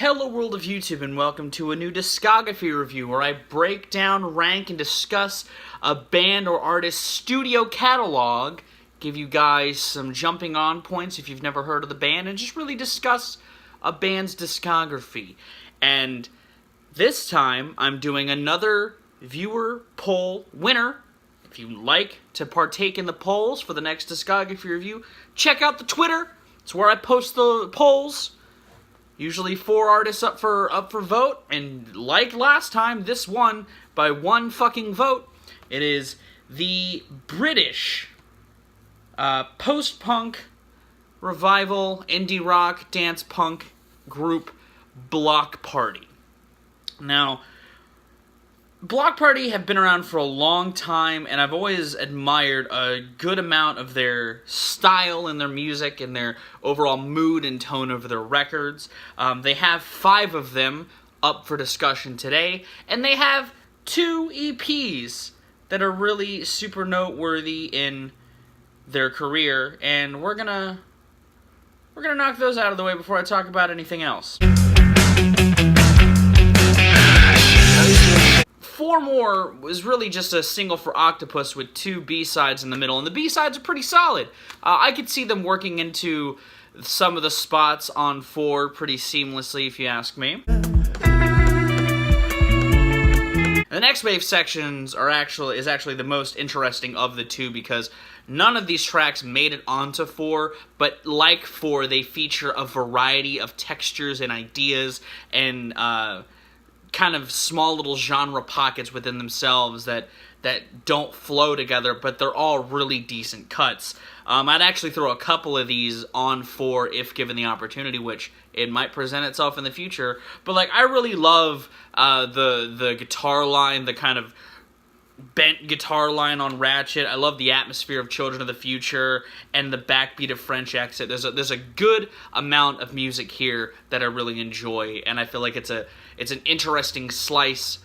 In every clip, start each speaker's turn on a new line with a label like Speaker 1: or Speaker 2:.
Speaker 1: Hello world of YouTube and welcome to a new discography review where I break down, rank, and discuss a band or artist's studio catalog, give you guys some jumping on points if you've never heard of the band, and just really discuss a band's discography. And this time I'm doing another viewer poll winner. If you'd like to partake in the polls for the next discography review, check out the Twitter. It's where I post the polls. Usually 4 artists up for vote, and like last time, this won by 1 fucking vote. It is the British post-punk revival indie rock dance punk group Bloc Party. Now, Bloc Party have been around for a long time, and I've always admired a good amount of their style and their music and their overall mood and tone of their records. They have 5 of them up for discussion today, and they have 2 EPs that are really super noteworthy in their career, and we're gonna knock those out of the way before I talk about anything else. 4 More was really just a single for Octopus with 2 B-sides in the middle, and the B-sides are pretty solid. I could see them working into some of the spots on 4 pretty seamlessly, if you ask me. The next wave sections is actually the most interesting of the 2 because none of these tracks made it onto 4, but like 4, they feature a variety of textures and ideas and kind of small little genre pockets within themselves that don't flow together, but they're all really decent cuts. I'd actually throw a couple of these on 4 if given the opportunity, which it might present itself in the future. But like, I really love the guitar line, the kind of bent guitar line on Ratchet. I love the atmosphere of Children of the Future and the backbeat of French Exit. There's a good amount of music here that I really enjoy, and I feel like it's an interesting slice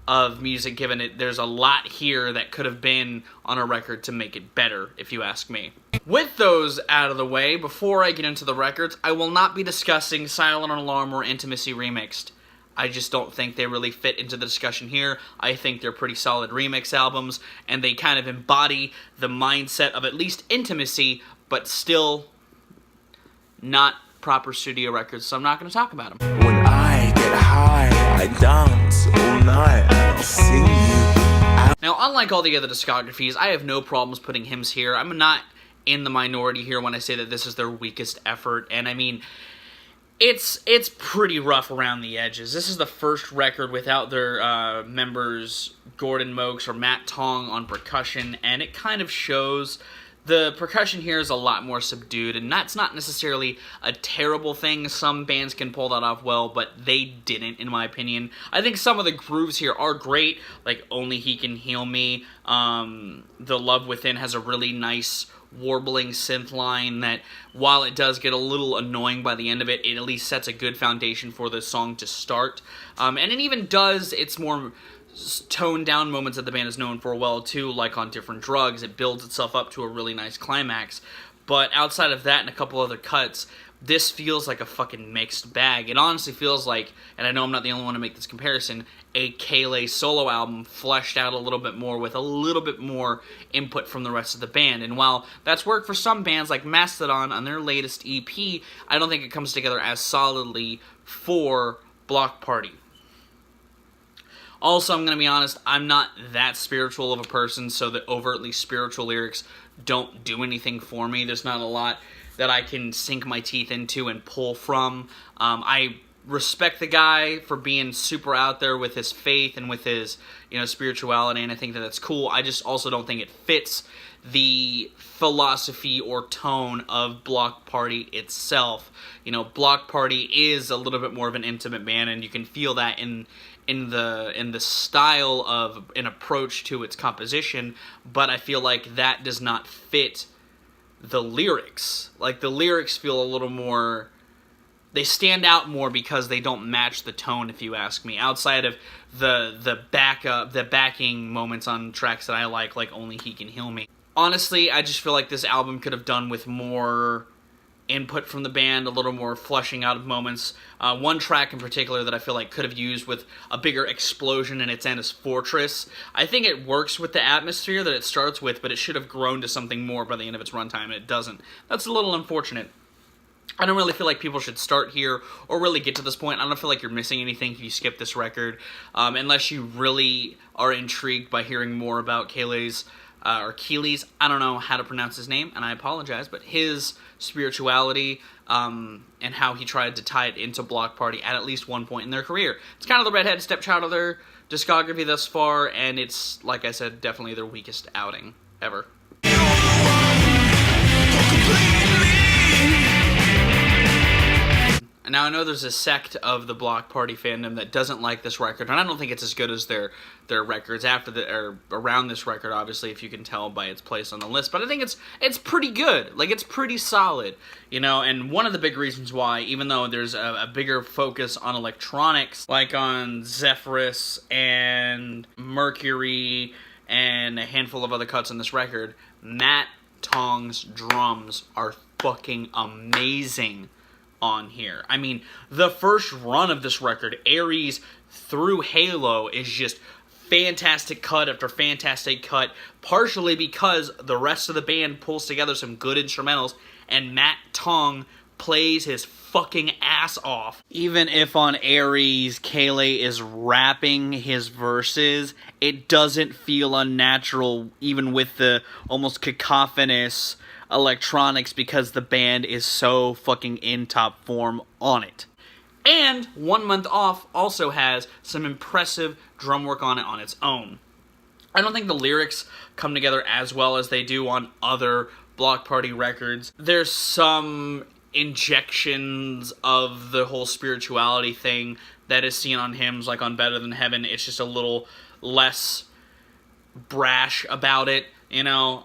Speaker 1: of music, given there's a lot here that could have been on a record to make it better, if you ask me. With those out of the way, before I get into the records, I will not be discussing Silent Alarm or Intimacy Remixed. I just don't think they really fit into the discussion here. I think they're pretty solid remix albums, and they kind of embody the mindset of at least Intimacy, but still not proper studio records, so I'm not going to talk about them.
Speaker 2: When I get high, I dance all night, and I'll sing you.
Speaker 1: Now, unlike all the other discographies, I have no problems putting hymns here. I'm not in the minority here when I say that this is their weakest effort, and I mean, it's pretty rough around the edges. This is the first record without their members Gordon Mokes or Matt Tong on percussion, and it kind of shows. The percussion here is a lot more subdued, and that's not necessarily a terrible thing. Some bands can pull that off well, but they didn't, in my opinion. I think some of the grooves here are great, like Only He Can Heal Me. The Love Within has a really nice warbling synth line that, while it does get a little annoying by the end of it, it at least sets a good foundation for the song to start. And it even does its more toned down moments that the band is known for well too, like on Different Drugs. It builds itself up to a really nice climax. But outside of that and a couple other cuts, this feels like a fucking mixed bag. It honestly feels like, and I know I'm not the only one to make this comparison, a Kayleigh solo album fleshed out a little bit more with a little bit more input from the rest of the band. And while that's worked for some bands like Mastodon on their latest EP, I don't think it comes together as solidly for Bloc Party. Also, I'm going to be honest, I'm not that spiritual of a person, so the overtly spiritual lyrics don't do anything for me. There's not a lot that I can sink my teeth into and pull from. I respect the guy for being super out there with his faith and with his, spirituality, and I think that that's cool. I just also don't think it fits the philosophy or tone of Bloc Party itself. Bloc Party is a little bit more of an intimate band, and you can feel that in the style of an approach to its composition, but I feel like that does not fit the lyrics. Like, the lyrics feel a little more, they stand out more because they don't match the tone, if you ask me, outside of the backing moments on tracks that I like Only He Can Heal Me. Honestly, I just feel like this album could have done with more input from the band, a little more fleshing out of moments. One track in particular that I feel like could have used with a bigger explosion in its end is Fortress. I think it works with the atmosphere that it starts with, but it should have grown to something more by the end of its runtime, and it doesn't. That's a little unfortunate. I don't really feel like people should start here or really get to this point. I don't feel like you're missing anything if you skip this record, unless you really are intrigued by hearing more about Keeley's, or Keeley's, I don't know how to pronounce his name, and I apologize, but his spirituality, and how he tried to tie it into Bloc Party at least one point in their career. It's kind of the redheaded stepchild of their discography thus far, and it's, like I said, definitely their weakest outing ever. Now, I know there's a sect of the Bloc Party fandom that doesn't like this record, and I don't think it's as good as their records after or around this record, obviously, if you can tell by its place on the list. But I think it's pretty good. Like, it's pretty solid, you know. And one of the big reasons why, even though there's a bigger focus on electronics, like on Zephyrus and Mercury and a handful of other cuts on this record, Matt Tong's drums are fucking amazing on here. I mean, the first run of this record, Aries through Halo, is just fantastic cut after fantastic cut, partially because the rest of the band pulls together some good instrumentals, and Matt Tong plays his fucking ass off. Even if on Aries, Kayleigh is rapping his verses, it doesn't feel unnatural, even with the almost cacophonous electronics, because the band is so fucking in top form on it. And 1 Month Off also has some impressive drum work on it on its own. I don't think the lyrics come together as well as they do on other Bloc Party records. There's some injections of the whole spirituality thing that is seen on hymns, like on Better Than Heaven. It's just a little less brash about it. You know,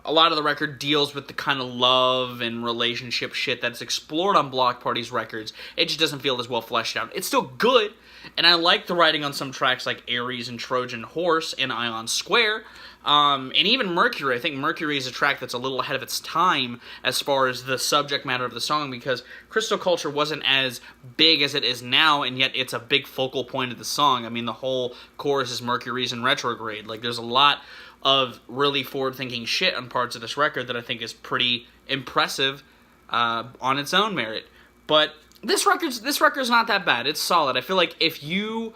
Speaker 1: a lot of the record deals with the kind of love and relationship shit that's explored on Bloc Party's records. It just doesn't feel as well fleshed out. It's still good, and I like the writing on some tracks like Aries and Trojan Horse and Ion Square. And even Mercury. I think Mercury is a track that's a little ahead of its time as far as the subject matter of the song, because Crystal Culture wasn't as big as it is now, and yet it's a big focal point of the song. I mean, the whole chorus is Mercury's in retrograde. Like, there's a lot of really forward-thinking shit on parts of this record that I think is pretty impressive on its own merit. But this record's not that bad. It's solid. I feel like if you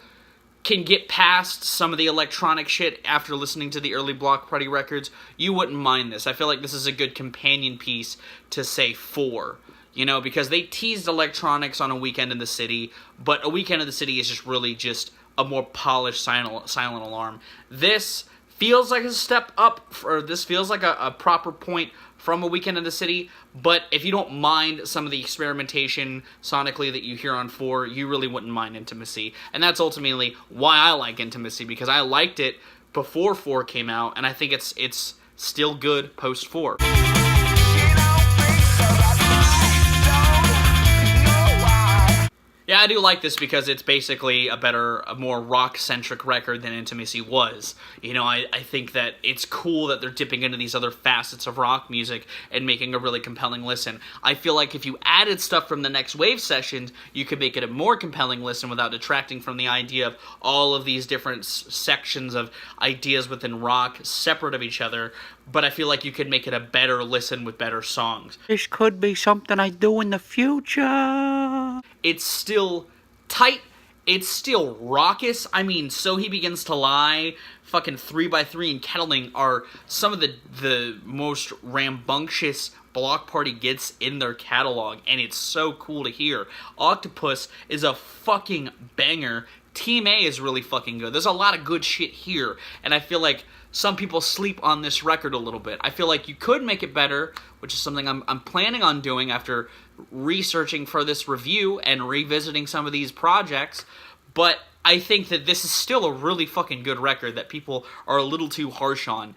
Speaker 1: can get past some of the electronic shit after listening to the early Bloc Party records, you wouldn't mind this. I feel like this is a good companion piece to, say, 4. You know, because they teased electronics on A Weekend in the City, but A Weekend in the City is just really just a more polished Silent Alarm. This feels like a step up, or this feels like a proper point from A Weekend in the City, but if you don't mind some of the experimentation sonically that you hear on 4, you really wouldn't mind Intimacy. And that's ultimately why I like Intimacy, because I liked it before 4 came out, and I think it's still good post 4. Yeah, I do like this because it's basically a more rock-centric record than Intimacy was. You know, I think that it's cool that they're dipping into these other facets of rock music and making a really compelling listen. I feel like if you added stuff from the Next Wave sessions, you could make it a more compelling listen without detracting from the idea of all of these different sections of ideas within rock separate of each other. But I feel like you could make it a better listen with better songs.
Speaker 3: This could be something I do in the future.
Speaker 1: It's still tight. It's still raucous. I mean, So He Begins to Lie, fucking 3x3 and Kettling are some of the most rambunctious Bloc Party gets in their catalog, and it's so cool to hear. Octopus is a fucking banger. Team A is really fucking good. There's a lot of good shit here, and I feel like some people sleep on this record a little bit. I feel like you could make it better, which is something I'm planning on doing after researching for this review and revisiting some of these projects, but I think that this is still a really fucking good record that people are a little too harsh on.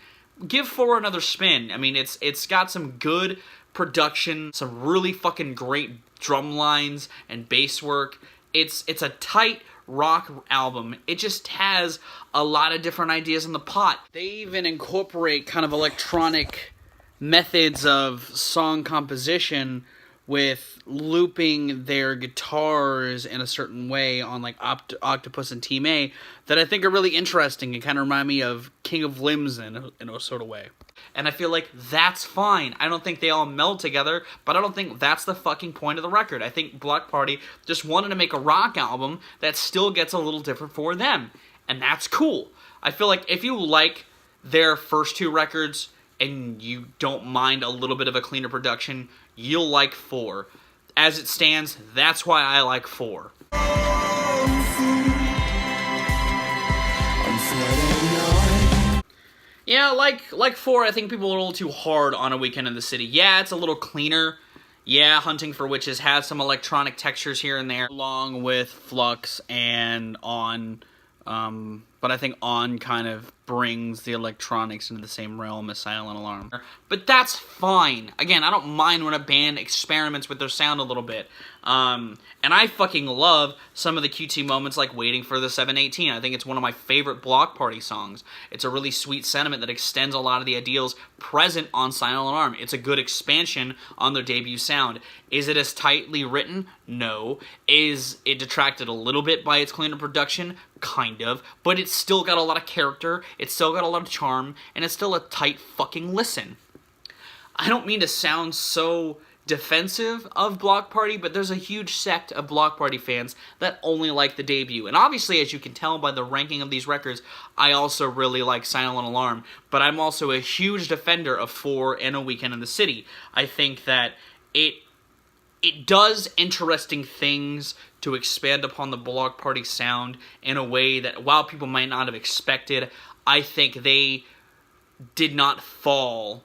Speaker 1: Give 4 another spin. I mean, it's got some good production, some really fucking great drum lines and bass work. It's a tight rock album. It just has a lot of different ideas in the pot. They even incorporate kind of electronic methods of song composition with looping their guitars in a certain way on like Octopus and Team A that I think are really interesting and kind of remind me of King of Limbs in a sort of way. And I feel like that's fine. I don't think they all meld together, but I don't think that's the fucking point of the record. I think Bloc Party just wanted to make a rock album that still gets a little different for them, and that's cool. I feel like if you like their first two records and you don't mind a little bit of a cleaner production, you'll like 4. As it stands, that's why I like 4. Yeah, like 4, I think people are a little too hard on A Weekend in the City. Yeah, it's a little cleaner. Yeah, Hunting for Witches has some electronic textures here and there, along with Flux and On. But I think On kind of brings the electronics into the same realm as Silent Alarm. But that's fine. Again, I don't mind when a band experiments with their sound a little bit. And I fucking love some of the QT moments like Waiting for the 718. I think it's one of my favorite Bloc Party songs. It's a really sweet sentiment that extends a lot of the ideals present on Silent Alarm. It's a good expansion on their debut sound. Is it as tightly written? No. Is it detracted a little bit by its cleaner production? Kind of. But it's still got a lot of character, it's still got a lot of charm, and it's still a tight fucking listen. I don't mean to sound so defensive of Bloc Party, but there's a huge sect of Bloc Party fans that only like the debut. And obviously, as you can tell by the ranking of these records, I also really like Silent Alarm, but I'm also a huge defender of 4 and A Weekend in the City. I think that it does interesting things to expand upon the Bloc Party sound in a way that, while people might not have expected, I think they did not fall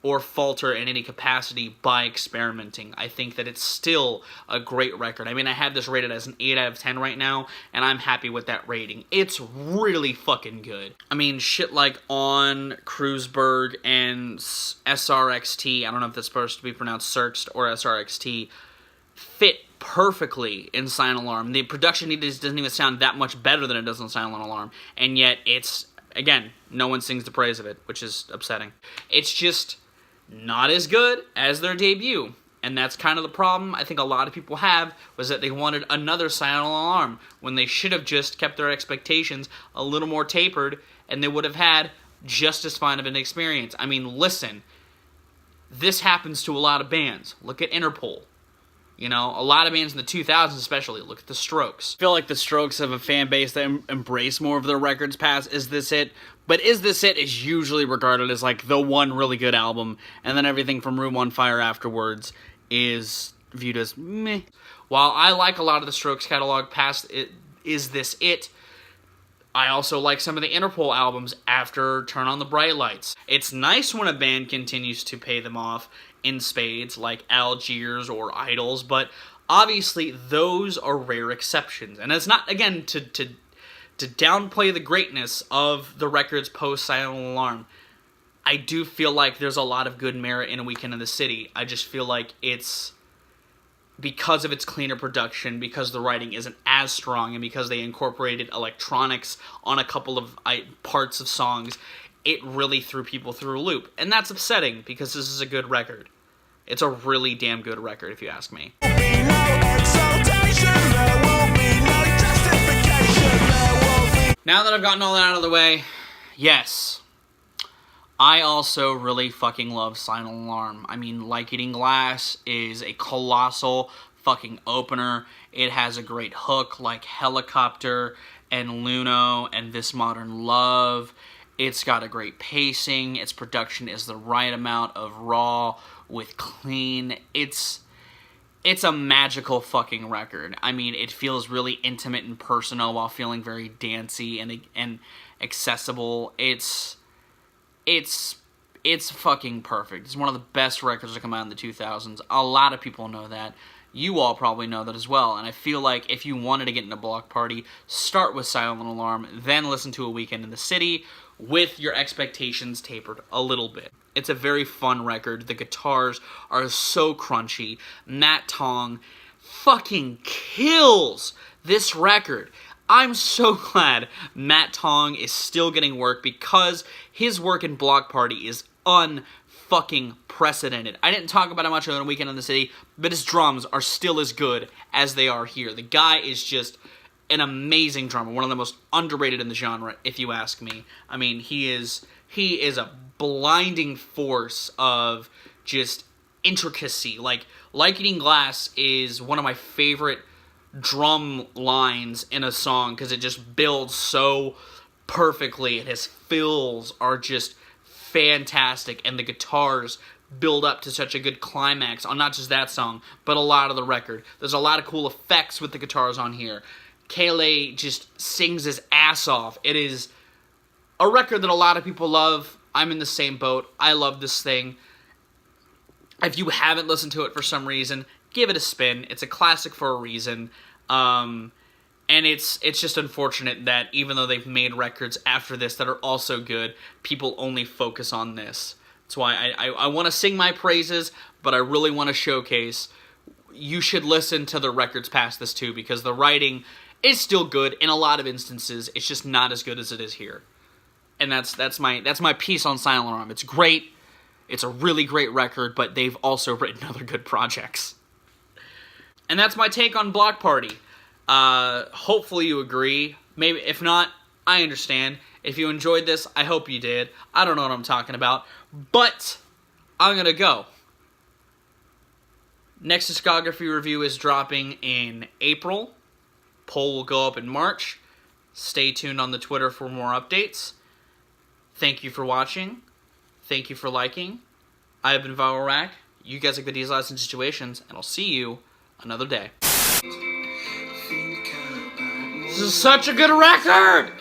Speaker 1: or falter in any capacity by experimenting. I think that it's still a great record. I mean, I have this rated as an 8 out of 10 right now, and I'm happy with that rating. It's really fucking good. I mean, shit like On, Kreuzberg, and SRXT, I don't know if that's supposed to be pronounced Sirxt or SRXT, fit perfectly in Silent Alarm. The production doesn't even sound that much better than it does on Silent Alarm, and yet it's, again, no one sings the praise of it, which is upsetting. It's just not as good as their debut, and that's kind of the problem I think a lot of people have, was that they wanted another Silent Alarm when they should have just kept their expectations a little more tapered, and they would have had just as fine of an experience. I mean, listen, this happens to a lot of bands. Look at Interpol. You know, a lot of bands in the 2000s especially. Look at the Strokes. I feel like the Strokes have a fan base that embrace more of their records past Is This It? But Is This It is usually regarded as like the one really good album, and then everything from Room on Fire afterwards is viewed as meh. While I like a lot of the Strokes catalog past Is This It, I also like some of the Interpol albums after Turn on the Bright Lights. It's nice when a band continues to pay them off in spades, like Algiers or Idols, but obviously those are rare exceptions. And it's not, again, to downplay the greatness of the records post-Silent Alarm. I do feel like there's a lot of good merit in A Weekend in the City. I just feel like it's, because of its cleaner production, because the writing isn't as strong, and because they incorporated electronics on a couple of parts of songs, it really threw people through a loop. And that's upsetting, because this is a good record. It's a really damn good record, if you ask me. Now that I've gotten all that out of the way, yes, I also really fucking love Silent Alarm. I mean, Like Eating Glass is a colossal fucking opener. It has a great hook like Helicopter and Luno and This Modern Love. It's got a great pacing. Its production is the right amount of raw with clean. It's a magical fucking record. I mean, it feels really intimate and personal while feeling very dancey and accessible. It's fucking perfect. It's one of the best records to come out in the 2000s. A lot of people know that. You all probably know that as well. And I feel like if you wanted to get into Bloc Party, start with Silent Alarm, then listen to A Weekend in the City with your expectations tapered a little bit. It's a very fun record. The guitars are so crunchy. Matt Tong fucking kills this record. I'm so glad Matt Tong is still getting work, because his work in Bloc Party is unfucking fucking precedented. I didn't talk about it much on the Weekend in the City, but his drums are still as good as they are here. The guy is just an amazing drummer, one of the most underrated in the genre, if you ask me. I mean, he is a blinding force of just intricacy. Like, Eating Glass is one of my favorite drum lines in a song because it just builds so perfectly, and his fills are just fantastic, and the guitars build up to such a good climax on not just that song, but a lot of the record. There's a lot of cool effects with the guitars on here. Kele just sings his ass off. It is a record that a lot of people love. I'm in the same boat. I love this thing. If you haven't listened to it for some reason, give it a spin. It's a classic for a reason. And it's just unfortunate that even though they've made records after this that are also good, people only focus on this. That's why I want to sing my praises, but I really want to showcase you should listen to the records past this too, because the writing is still good in a lot of instances. It's just not as good as it is here. And that's my piece on Silent Alarm. It's great. It's a really great record, but they've also written other good projects. And that's my take on Bloc Party. Hopefully you agree. Maybe if not, I understand. If you enjoyed this, I hope you did. I don't know what I'm talking about, but I'm gonna go. Next Discography review is dropping in April. Poll will go up in March. Stay tuned on the Twitter for more updates. Thank you for watching. Thank you for liking. I have been Viral Rack. You guys have good These Lives and Situations, and I'll see you another day. This is such a good record!